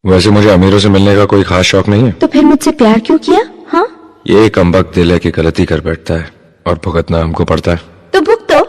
वैसे मुझे अमीरों से मिलने का कोई खास शौक नहीं है। तो फिर मुझसे प्यार क्यों किया? हाँ, ये कमबख्त दिल है कि गलती कर बैठता है और भुगतना हमको पड़ता है। तो भुगतो।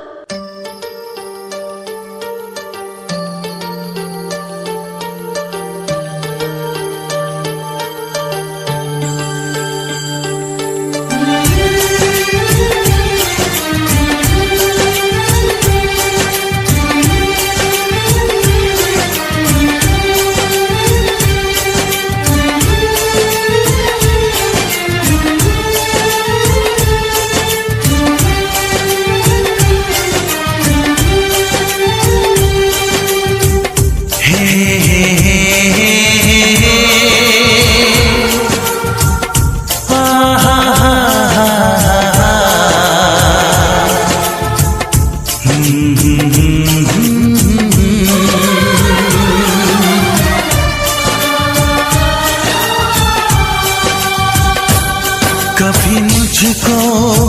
कभी मुझको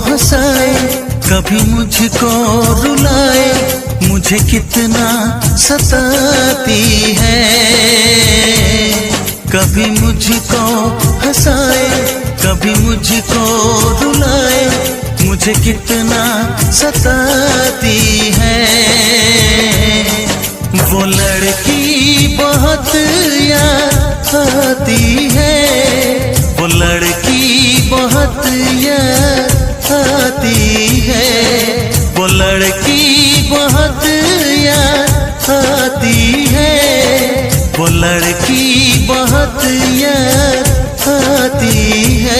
हंसाए, कभी मुझको रुलाए, मुझे कितना सताती है। कभी मुझको हंसाए, कभी मुझको रुलाए, मुझे कितना सताती है। वो लड़की बहुत याद आती है, वो लड़की बहुत याद आती है, वो लड़की बहुत याद आती है, वो लड़की बहुत याद आती है।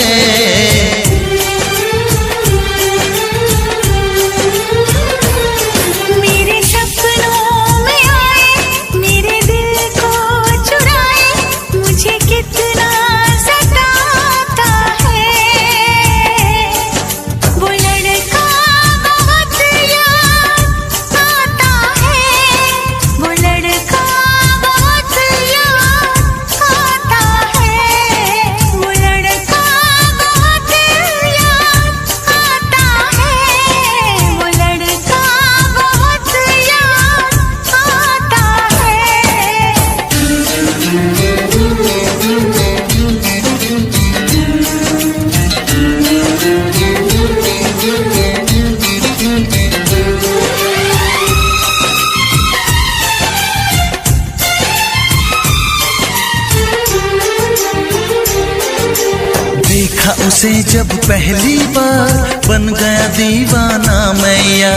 देखा उसे जब पहली बार, बन गया दीवाना मैया,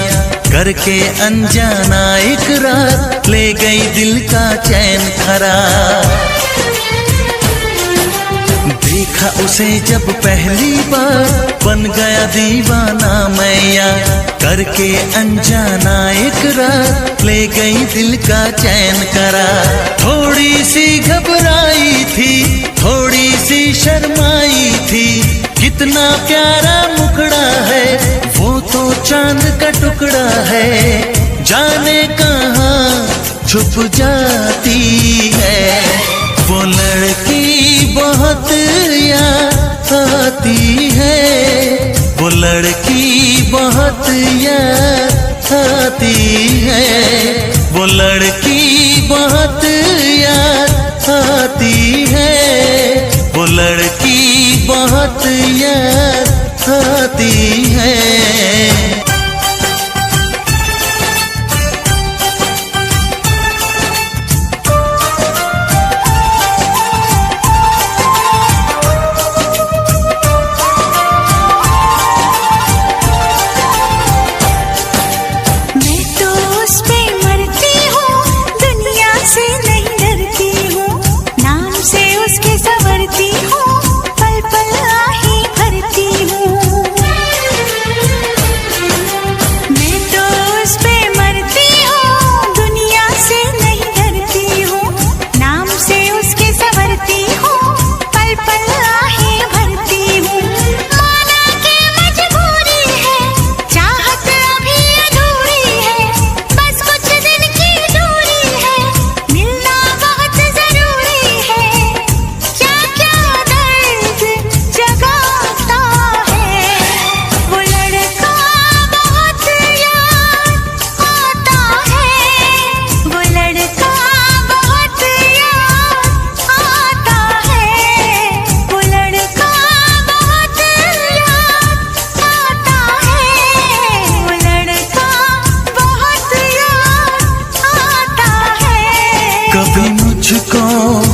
करके अनजाना इकरार, ले गई दिल का चैन करार। देखा उसे जब पहली बार, बन गया दीवाना मैया, करके अनजाना इकरार, ले गई दिल का चैन करार। थोड़ी सी घबराई थी, थोड़ी सी शर्माई थी, कितना प्यारा मुखड़ा है, वो तो चांद का टुकड़ा है, जाने कहाँ छुप जाती है। वो लड़की बहुत याद आती है, वो लड़की बहुत याद आती है, वो लड़की बहुत याद आती है, वो लड़की बहुत याद आती है।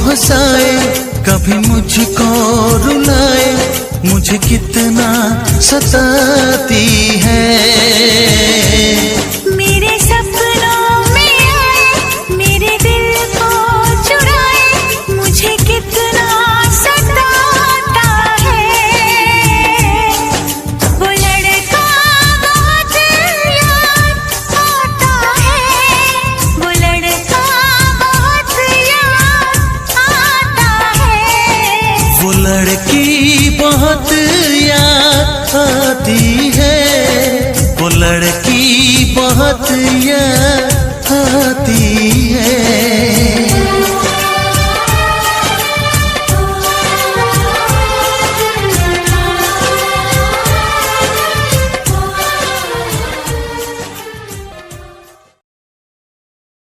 हंसाए, कभी मुझको रुलाए, मुझे कितना सताती है। मेरे सपनों में आए, मेरे दिल को चुराए, मुझे कितना सताता है। वो लड़का बहुत याद आता है, वो लड़का बहुत याद आता है। वो लड़की बहुत याद आती है, वो लड़की बहुत याद आती है।